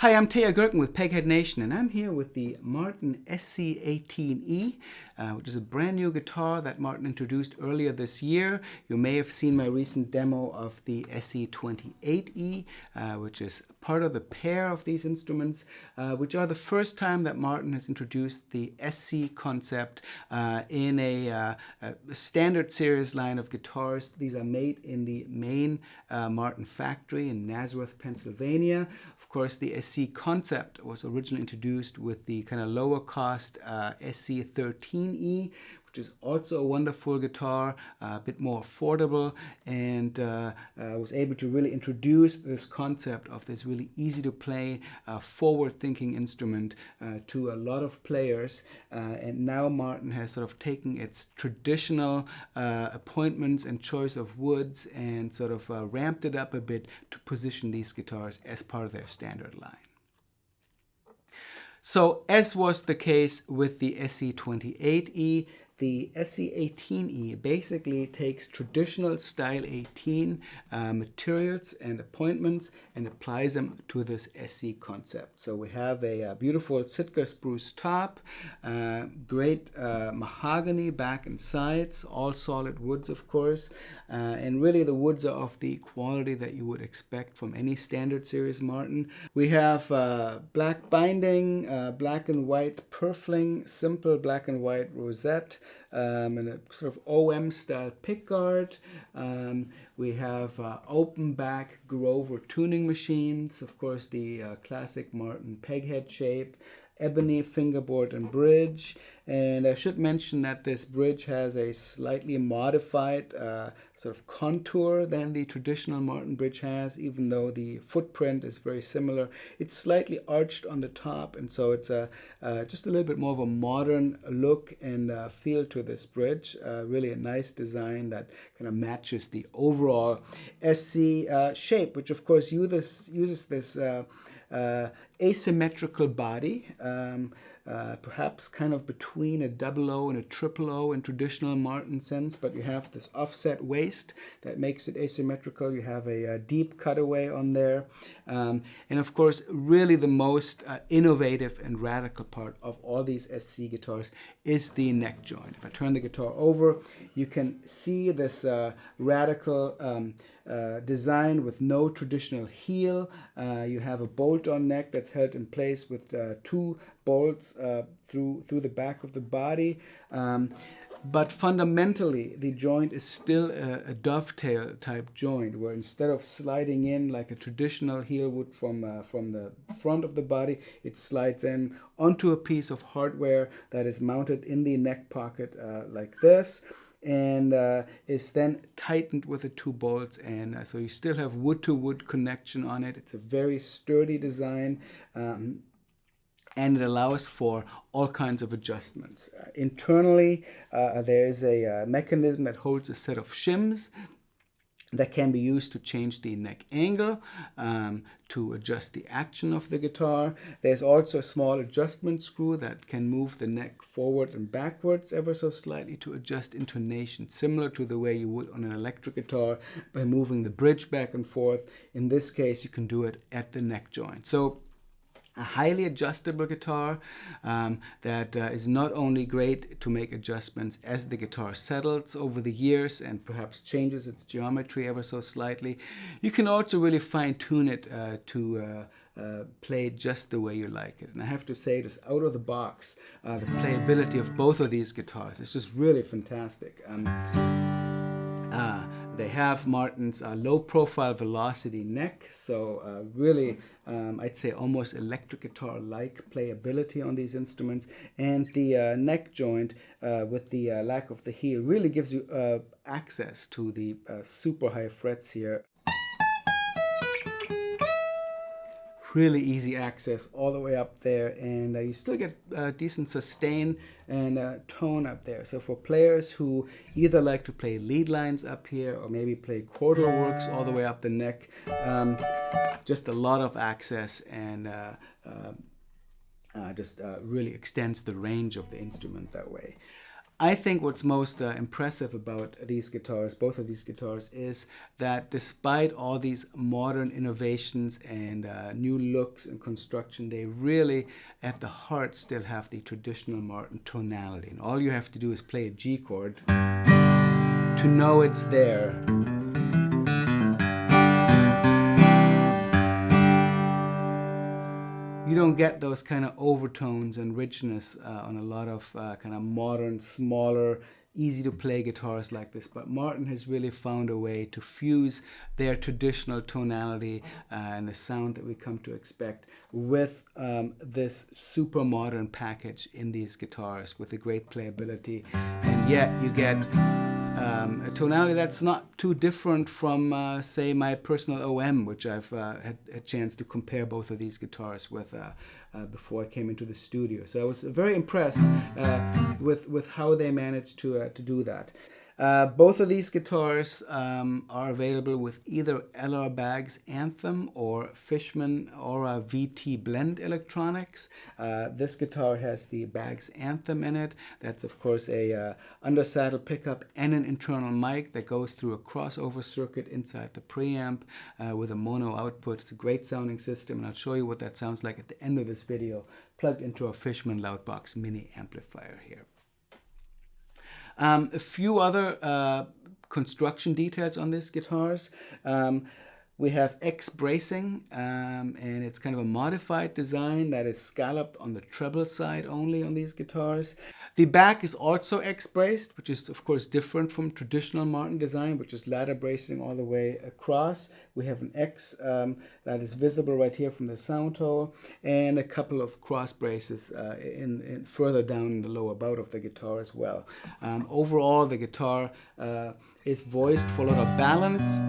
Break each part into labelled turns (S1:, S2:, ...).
S1: Hi, I'm Teja Gerken with Peghead Nation, and I'm here with the Martin SC-18E, which is a brand new guitar that Martin introduced earlier this year. You may have seen my recent demo of the SC-28E, which is part of the pair of these instruments, which are the first time that Martin has introduced the SC concept in a standard series line of guitars. These are made in the main Martin factory in Nazareth, Pennsylvania. Of course, the SC concept was originally introduced with the kind of lower cost SC-13E, which is also a wonderful guitar, a bit more affordable, and was able to really introduce this concept of this really easy to play, forward-thinking instrument to a lot of players. And now Martin has sort of taken its traditional appointments and choice of woods and sort of ramped it up a bit to position these guitars as part of their standard line. So, as was the case with the SC-28E, the SC-18E basically takes traditional style 18 materials and appointments and applies them to this SC concept. So we have a beautiful Sitka spruce top, great mahogany back and sides, all solid woods of course, and really the woods are of the quality that you would expect from any standard series Martin. We have black binding, black and white purfling, simple black and white rosette, and a sort of OM style pickguard. We have open back Grover tuning machines, of course the classic Martin peghead shape, ebony fingerboard and bridge. And I should mention that this bridge has a slightly modified sort of contour than the traditional Martin bridge has, even though the footprint is very similar. It's slightly arched on the top, and so it's just a little bit more of a modern look and feel to this bridge. Really a nice design that kind of matches the overall SC shape, which of course uses this asymmetrical body, perhaps kind of between a double O and a triple O in traditional Martin sense, but you have this offset waist that makes it asymmetrical. You have a deep cutaway on there. And of course, really the most innovative and radical part of all these SC guitars is the neck joint. If I turn the guitar over, you can see this radical design with no traditional heel. You have a bolt-on neck that's held in place with two bolts through the back of the body. But fundamentally, the joint is still a dovetail type joint, where instead of sliding in like a traditional heel would from the front of the body, it slides in onto a piece of hardware that is mounted in the neck pocket like this, and is then tightened with the two bolts, and so you still have wood-to-wood connection on it. It's a very sturdy design, and it allows for all kinds of adjustments. Internally, there is a mechanism that holds a set of shims that can be used to change the neck angle, to adjust the action of the guitar. There's also a small adjustment screw that can move the neck forward and backwards ever so slightly to adjust intonation, similar to the way you would on an electric guitar by moving the bridge back and forth. In this case, you can do it at the neck joint. So a highly adjustable guitar that is not only great to make adjustments as the guitar settles over the years and perhaps changes its geometry ever so slightly, you can also really fine-tune it to play just the way you like it. And I have to say, just out of the box, the playability of both of these guitars is just really fantastic. They have Martin's low-profile velocity neck, so really, I'd say almost electric guitar-like playability on these instruments. And the neck joint with the lack of the heel really gives you access to the super high frets here. Really easy access all the way up there, and you still get decent sustain and tone up there. So for players who either like to play lead lines up here or maybe play quarter works all the way up the neck, just a lot of access, and just really extends the range of the instrument that way. I think what's most impressive about these guitars, both of these guitars, is that despite all these modern innovations and new looks and construction, they really, at the heart, still have the traditional Martin tonality. And all you have to do is play a G chord to know it's there. You don't get those kind of overtones and richness on a lot of kind of modern, smaller, easy to play guitars like this, but Martin has really found a way to fuse their traditional tonality and the sound that we come to expect with this super modern package in these guitars with a great playability, and yet you get a tonality that's not too different from, say, my personal OM, which I've had a chance to compare both of these guitars with before I came into the studio. So I was very impressed with how they managed to do that. Both of these guitars are available with either LR Baggs Anthem or Fishman Aura VT Blend electronics. This guitar has the Baggs Anthem in it. That's of course a undersaddle pickup and an internal mic that goes through a crossover circuit inside the preamp with a mono output. It's a great sounding system, and I'll show you what that sounds like at the end of this video, plugged into a Fishman Loudbox mini amplifier here. A few other construction details on these guitars. We have X bracing, and it's kind of a modified design that is scalloped on the treble side only on these guitars. The back is also X braced, which is of course different from traditional Martin design, which is ladder bracing all the way across. We have an X that is visible right here from the sound hole, and a couple of cross braces in further down in the lower bout of the guitar as well. Overall, the guitar is voiced for a lot of balance.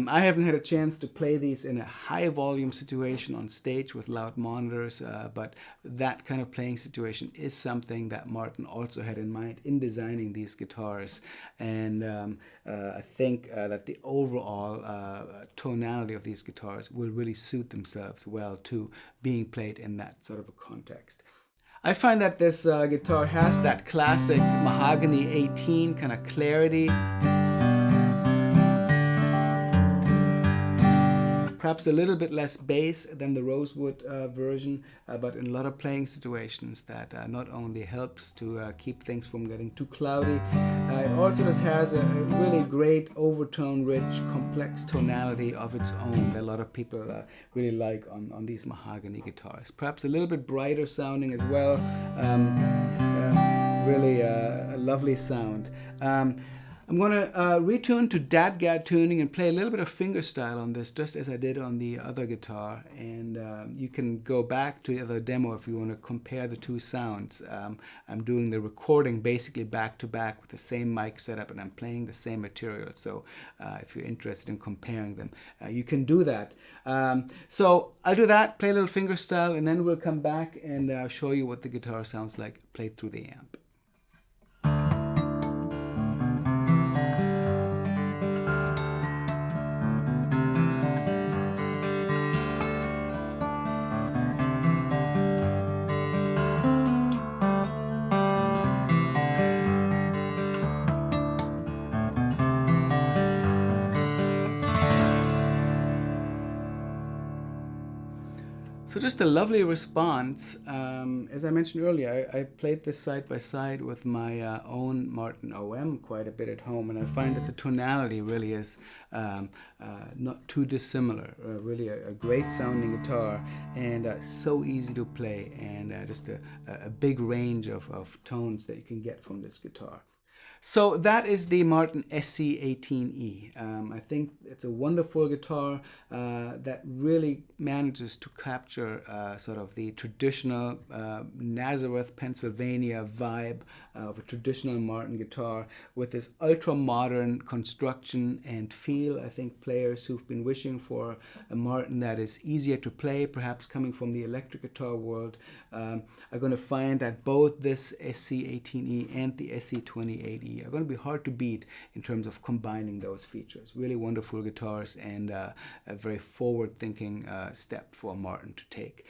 S1: I haven't had a chance to play these in a high volume situation on stage with loud monitors, but that kind of playing situation is something that Martin also had in mind in designing these guitars. And I think that the overall tonality of these guitars will really suit themselves well to being played in that sort of a context. I find that this guitar has that classic mahogany 18 kind of clarity. Perhaps a little bit less bass than the rosewood version, but in a lot of playing situations that not only helps to keep things from getting too cloudy, it also just has a really great overtone-rich, complex tonality of its own that a lot of people really like on these mahogany guitars. Perhaps a little bit brighter sounding as well. Really a lovely sound. I'm going to retune to DADGAD tuning and play a little bit of fingerstyle on this, just as I did on the other guitar. And you can go back to the other demo if you want to compare the two sounds. I'm doing the recording basically back to back with the same mic setup, and I'm playing the same material. So if you're interested in comparing them, you can do that. So I'll do that, play a little fingerstyle, and then we'll come back and show you what the guitar sounds like played through the amp. So just a lovely response. As I mentioned earlier, I played this side by side with my own Martin OM quite a bit at home, and I find that the tonality really is not too dissimilar. Really a great sounding guitar, and so easy to play, and just a big range of tones that you can get from this guitar. So that is the Martin SC-18E. I think it's a wonderful guitar that really manages to capture sort of the traditional Nazareth, Pennsylvania vibe of a traditional Martin guitar with this ultra-modern construction and feel. I think players who've been wishing for a Martin that is easier to play, perhaps coming from the electric guitar world, are going to find that both this SC-18E and the SC-28E SC-18E are going to be hard to beat in terms of combining those features. Really wonderful guitars and a very forward-thinking step for Martin to take.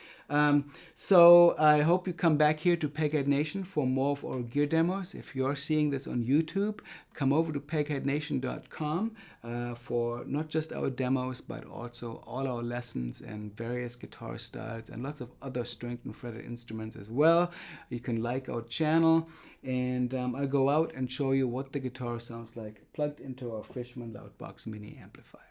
S1: So I hope you come back here to Peghead Nation for more of our gear demos. If you're seeing this on YouTube, come over to pegheadnation.com for not just our demos, but also all our lessons and various guitar styles and lots of other stringed and fretted instruments as well. You can like our channel, and I'll go out and show you what the guitar sounds like plugged into our Fishman Loudbox mini amplifier.